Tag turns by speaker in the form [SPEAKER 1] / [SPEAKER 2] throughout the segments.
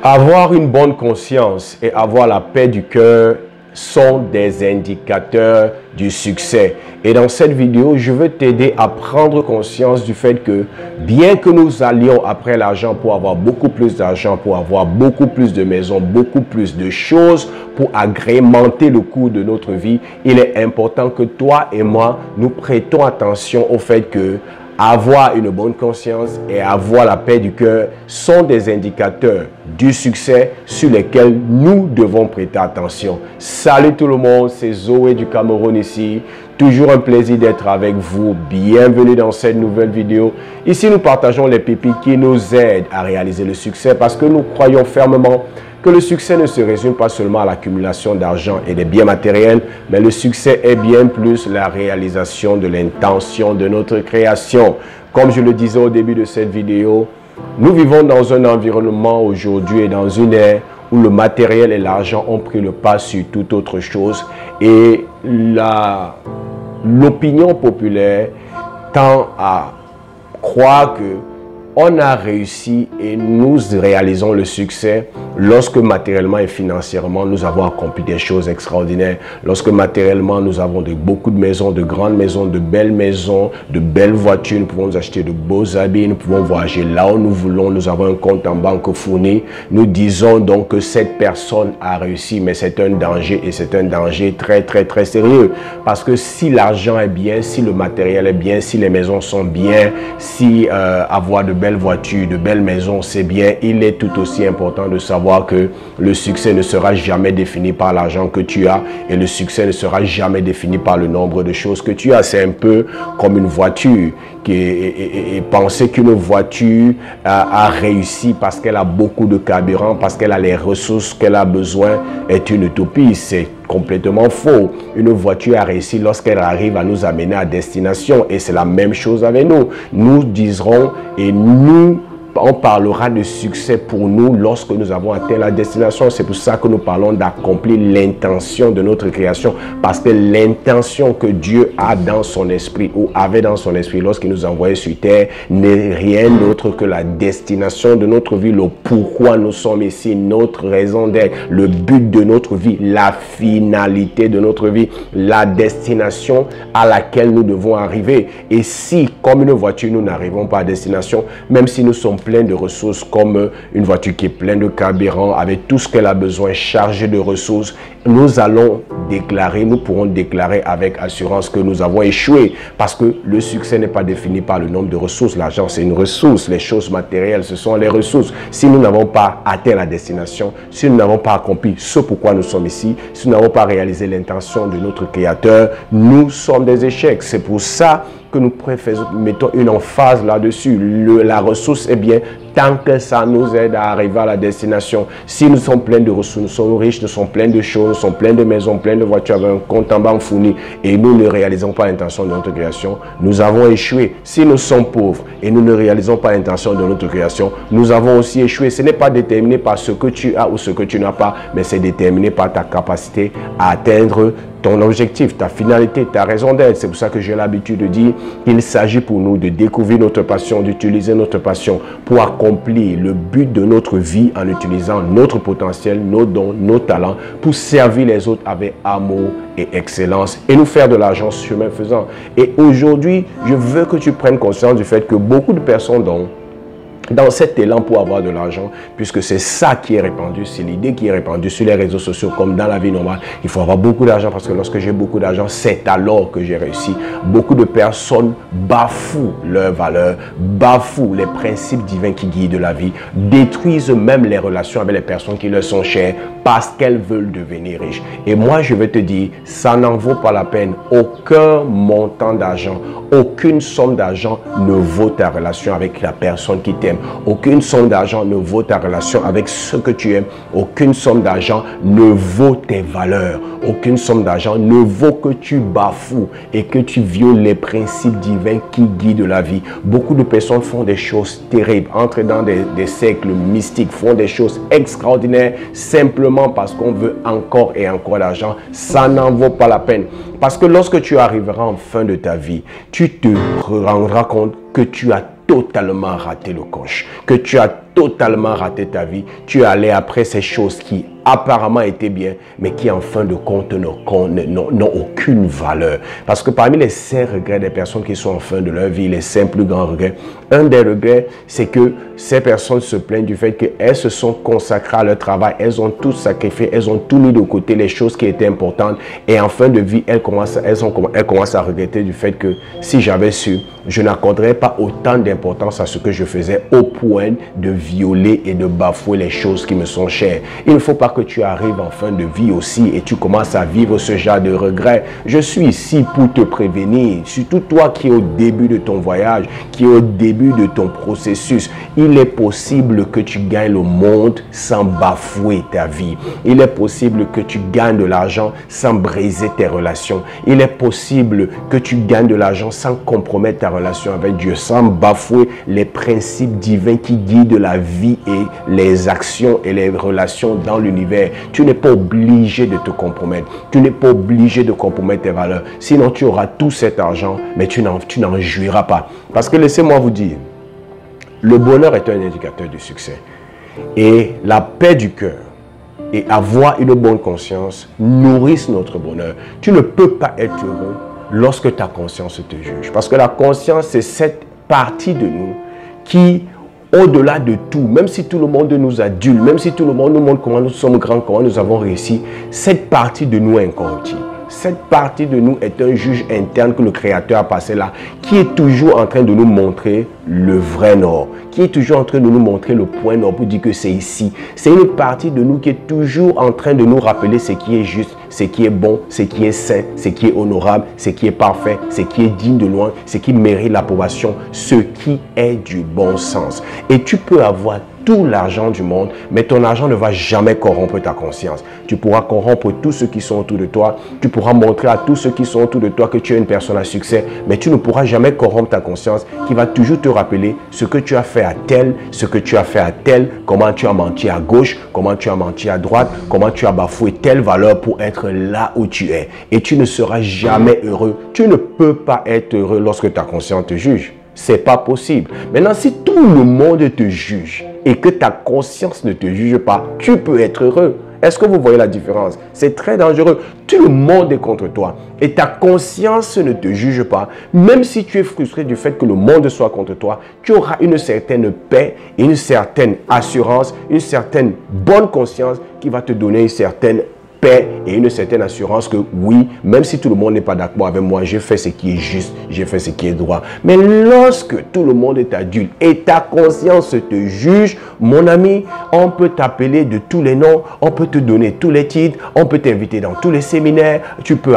[SPEAKER 1] Avoir une bonne conscience et avoir la paix du cœur sont des indicateurs du succès. Et dans cette vidéo, je veux t'aider à prendre conscience du fait que bien que nous allions après l'argent pour avoir beaucoup plus d'argent, pour avoir beaucoup plus de maisons, beaucoup plus de choses, pour agrémenter le cours de notre vie, il est important que toi et moi, nous prêtons attention au fait que avoir une bonne conscience et avoir la paix du cœur sont des indicateurs du succès sur lesquels nous devons prêter attention. Salut tout le monde, c'est Zoé du Cameroun ici. Toujours un plaisir d'être avec vous. Bienvenue dans cette nouvelle vidéo. Ici, nous partageons les pépites qui nous aident à réaliser le succès parce que nous croyons fermement que le succès ne se résume pas seulement à l'accumulation d'argent et des biens matériels, mais le succès est bien plus la réalisation de l'intention de notre création. Comme je le disais au début de cette vidéo, nous vivons dans un environnement aujourd'hui et dans une ère où le matériel et l'argent ont pris le pas sur toute autre chose et l'opinion populaire tend à croire que on a réussi et nous réalisons le succès lorsque matériellement et financièrement nous avons accompli des choses extraordinaires. Lorsque matériellement nous avons beaucoup de maisons, de grandes maisons, de belles voitures, nous pouvons acheter de beaux habits, nous pouvons voyager là où nous voulons, nous avons un compte en banque fourni. Nous disons donc que cette personne a réussi, mais c'est un danger et c'est un danger très sérieux. Parce que si l'argent est bien, si le matériel est bien, si les maisons sont bien, si avoir de belles voitures, de belles maisons, c'est bien, il est tout aussi important de savoir que le succès ne sera jamais défini par l'argent que tu as et le succès ne sera jamais défini par le nombre de choses que tu as. C'est un peu comme une voiture et penser qu'une voiture a réussi parce qu'elle a beaucoup de carburant, parce qu'elle a les ressources qu'elle a besoin est une utopie. C'est complètement faux. Une voiture a réussi lorsqu'elle arrive à nous amener à destination et c'est la même chose avec nous. Nous diserons et on parlera de succès pour nous lorsque nous avons atteint la destination. C'est pour ça que nous parlons d'accomplir l'intention de notre création. Parce que l'intention que Dieu a dans son esprit ou avait dans son esprit lorsqu'il nous envoyait sur terre n'est rien d'autre que la destination de notre vie, le pourquoi nous sommes ici, notre raison d'être, le but de notre vie, la finalité de notre vie, la destination à laquelle nous devons arriver. Et si, comme une voiture, nous n'arrivons pas à destination, même si nous sommes plein de ressources comme une voiture qui est pleine de carburant avec tout ce qu'elle a besoin, chargée de ressources, nous pourrons déclarer avec assurance que nous avons échoué parce que le succès n'est pas défini par le nombre de ressources. L'argent, c'est une ressource. Les choses matérielles, ce sont les ressources. Si nous n'avons pas atteint la destination, si nous n'avons pas accompli ce pourquoi nous sommes ici, si nous n'avons pas réalisé l'intention de notre Créateur, nous sommes des échecs. C'est pour ça que nous mettons une emphase là-dessus. La ressource est bien tant que ça nous aide à arriver à la destination. Si nous sommes pleins de ressources, nous sommes riches, nous sommes pleins de choses, nous sommes pleins de maisons, pleins de voitures, avec un compte en banque fourni et nous ne réalisons pas l'intention de notre création, nous avons échoué. Si nous sommes pauvres et nous ne réalisons pas l'intention de notre création, nous avons aussi échoué. Ce n'est pas déterminé par ce que tu as ou ce que tu n'as pas, mais c'est déterminé par ta capacité à atteindre ton objectif, ta finalité, ta raison d'être. C'est pour ça que j'ai l'habitude de dire qu'il s'agit pour nous de découvrir notre passion, d'utiliser notre passion pour accomplir le but de notre vie en utilisant notre potentiel, nos dons, nos talents pour servir les autres avec amour et excellence et nous faire de l'argent chemin faisant. Et aujourd'hui, je veux que tu prennes conscience du fait que beaucoup de personnes dans cet élan pour avoir de l'argent, puisque c'est ça qui est répandu, c'est l'idée qui est répandue sur les réseaux sociaux comme dans la vie normale. Il faut avoir beaucoup d'argent parce que lorsque j'ai beaucoup d'argent, c'est alors que j'ai réussi. Beaucoup de personnes bafouent leurs valeurs, bafouent les principes divins qui guident la vie, détruisent même les relations avec les personnes qui leur sont chères parce qu'elles veulent devenir riches. Et moi, je vais te dire, ça n'en vaut pas la peine. Aucun montant d'argent, aucune somme d'argent ne vaut ta relation avec la personne qui t'aime. Aucune somme d'argent ne vaut ta relation avec ce que tu aimes. Aucune somme d'argent ne vaut tes valeurs. Aucune somme d'argent ne vaut que tu bafoues et que tu violes les principes divins qui guident la vie. Beaucoup de personnes font des choses terribles, entrent dans des cercles mystiques, font des choses extraordinaires simplement parce qu'on veut encore et encore d'argent. Ça n'en vaut pas la peine. Parce que lorsque tu arriveras en fin de ta vie, tu te rendras compte que tu as totalement raté le coche, que tu as totalement raté ta vie, tu es allé après ces choses qui apparemment étaient bien, mais qui en fin de compte n'ont aucune valeur. Parce que parmi les 5 regrets des personnes qui sont en fin de leur vie, les 5 plus grands regrets, un des regrets, c'est que ces personnes se plaignent du fait qu'elles se sont consacrées à leur travail, elles ont tout sacrifié, elles ont tout mis de côté, les choses qui étaient importantes, et en fin de vie, elles commencent à regretter du fait que si j'avais su, je n'accorderais pas autant d'importance à ce que je faisais au point de violer et de bafouer les choses qui me sont chères. Il ne faut pas que tu arrives en fin de vie aussi et tu commences à vivre ce genre de regrets. Je suis ici pour te prévenir, surtout toi qui es au début de ton voyage, qui est au début de ton processus. Il est possible que tu gagnes le monde sans bafouer ta vie. Il est possible que tu gagnes de l'argent sans briser tes relations. Il est possible que tu gagnes de l'argent sans compromettre ta relation avec Dieu, sans bafouer les principes divins qui guident la vie et les actions et les relations dans l'univers. Tu n'es pas obligé de te compromettre. Tu n'es pas obligé de compromettre tes valeurs. Sinon, tu auras tout cet argent, mais tu n'en jouiras pas. Parce que laissez-moi vous dire, le bonheur est un indicateur de succès. Et la paix du cœur et avoir une bonne conscience nourrissent notre bonheur. Tu ne peux pas être heureux lorsque ta conscience te juge. Parce que la conscience, c'est cette partie de nous qui, au-delà de tout, même si tout le monde nous adule, même si tout le monde nous montre comment nous sommes grands, comment nous avons réussi, cette partie de nous est incorruptible. Cette partie de nous est un juge interne que le Créateur a passé là, qui est toujours en train de nous montrer le vrai nord, qui est toujours en train de nous montrer le point nord pour dire que c'est ici. C'est une partie de nous qui est toujours en train de nous rappeler ce qui est juste, ce qui est bon, ce qui est saint, ce qui est honorable, ce qui est parfait, ce qui est digne de loin, ce qui mérite l'approbation, ce qui est du bon sens. Et tu peux avoir tout l'argent du monde, mais ton argent ne va jamais corrompre ta conscience. Tu pourras corrompre tous ceux qui sont autour de toi, tu pourras montrer à tous ceux qui sont autour de toi que tu es une personne à succès, mais tu ne pourras jamais corrompre ta conscience qui va toujours te rappeler ce que tu as fait à tel, ce que tu as fait à tel, comment tu as menti à gauche, comment tu as menti à droite, comment tu as bafoué telle valeur pour être là où tu es. Et tu ne seras jamais heureux. Tu ne peux pas être heureux lorsque ta conscience te juge. C'est pas possible. Maintenant, si tout le monde te juge et que ta conscience ne te juge pas, tu peux être heureux. Est-ce que vous voyez la différence? C'est très dangereux. Tout le monde est contre toi et ta conscience ne te juge pas. Même si tu es frustré du fait que le monde soit contre toi, tu auras une certaine paix, une certaine assurance, une certaine bonne conscience qui va te donner une certaine paix et une certaine assurance que oui, même si tout le monde n'est pas d'accord avec moi, j'ai fait ce qui est juste, j'ai fait ce qui est droit. Mais lorsque tout le monde est adulte et ta conscience te juge, mon ami, on peut t'appeler de tous les noms, on peut te donner tous les titres, on peut t'inviter dans tous les séminaires, tu peux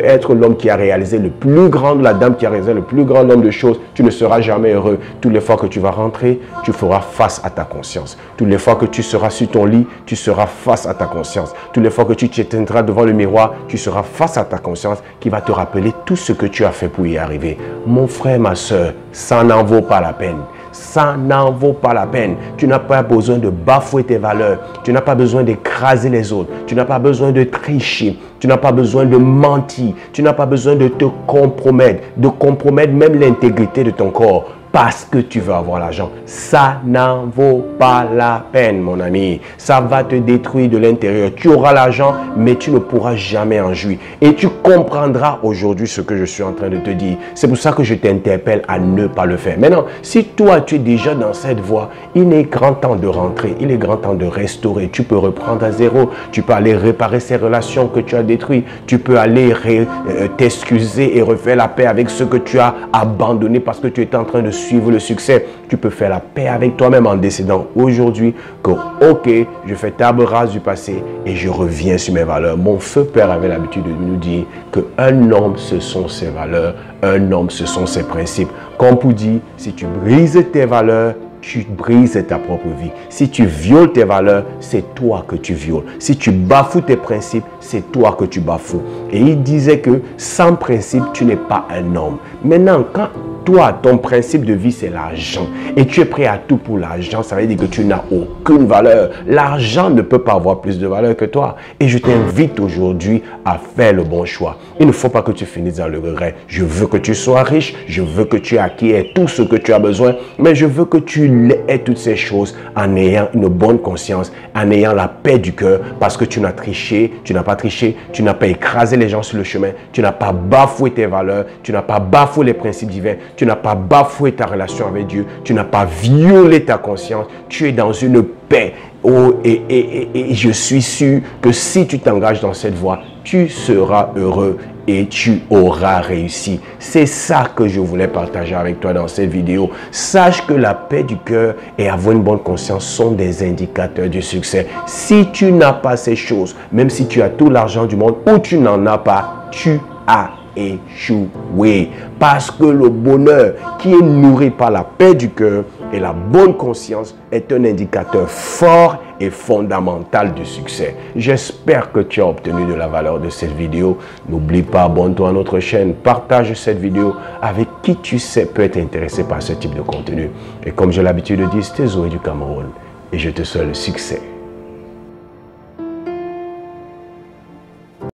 [SPEAKER 1] être l'homme qui a réalisé le plus grand, la dame qui a réalisé le plus grand nombre de choses, tu ne seras jamais heureux. Toutes les fois que tu vas rentrer, tu feras face à ta conscience. Toutes les fois que tu seras sur ton lit, tu seras face à ta conscience. Toutes les fois que tu t'éteindras devant le miroir, tu seras face à ta conscience qui va te rappeler tout ce que tu as fait pour y arriver. Mon frère, ma soeur, ça n'en vaut pas la peine. Ça n'en vaut pas la peine. Tu n'as pas besoin de bafouer tes valeurs. Tu n'as pas besoin d'écraser les autres. Tu n'as pas besoin de tricher. Tu n'as pas besoin de mentir. Tu n'as pas besoin de te compromettre. De compromettre même l'intégrité de ton corps. Parce que tu veux avoir l'argent. Ça n'en vaut pas la peine, mon ami. Ça va te détruire de l'intérieur. Tu auras l'argent, mais tu ne pourras jamais en jouir. Et tu comprendras aujourd'hui ce que je suis en train de te dire. C'est pour ça que je t'interpelle à ne pas le faire. Maintenant, si toi, tu es déjà dans cette voie, il est grand temps de rentrer. Il est grand temps de restaurer. Tu peux reprendre à zéro. Tu peux aller réparer ces relations que tu as détruites. Tu peux aller t'excuser et refaire la paix avec ce que tu as abandonné parce que tu étais en train de suivre le succès. Tu peux faire la paix avec toi-même en décidant aujourd'hui que ok, je fais table rase du passé et je reviens sur mes valeurs. Mon feu père avait l'habitude de nous dire qu'un homme ce sont ses valeurs, un homme ce sont ses principes. Comme pour dire, si tu brises tes valeurs, tu brises ta propre vie. Si tu violes tes valeurs, c'est toi que tu violes. Si tu bafoues tes principes, c'est toi que tu bafoues. Et il disait que sans principe, tu n'es pas un homme. Maintenant, quand toi, ton principe de vie, c'est l'argent. Et tu es prêt à tout pour l'argent, ça veut dire que tu n'as aucune valeur. L'argent ne peut pas avoir plus de valeur que toi. Et je t'invite aujourd'hui à faire le bon choix. Il ne faut pas que tu finisses dans le regret. Je veux que tu sois riche, je veux que tu acquiers tout ce que tu as besoin, mais je veux que tu aies toutes ces choses en ayant une bonne conscience, en ayant la paix du cœur, parce que tu n'as triché, tu n'as pas triché, tu n'as pas écrasé les gens sur le chemin, tu n'as pas bafoué tes valeurs, tu n'as pas bafoué les principes divins, tu n'as pas bafoué ta relation avec Dieu, tu n'as pas violé ta conscience, tu es dans une paix. Oh, et je suis sûr que si tu t'engages dans cette voie, tu seras heureux et tu auras réussi. C'est ça que je voulais partager avec toi dans cette vidéo. Sache que la paix du cœur et avoir une bonne conscience sont des indicateurs du succès. Si tu n'as pas ces choses, même si tu as tout l'argent du monde ou tu n'en as pas, tu as échoué. Parce que le bonheur qui est nourri par la paix du cœur et la bonne conscience est un indicateur fort et fondamental du succès. J'espère que tu as obtenu de la valeur de cette vidéo. N'oublie pas, abonne-toi à notre chaîne, partage cette vidéo avec qui tu sais peut être intéressé par ce type de contenu. Et comme j'ai l'habitude de dire, c'était Zoé du Cameroun et je te souhaite le succès.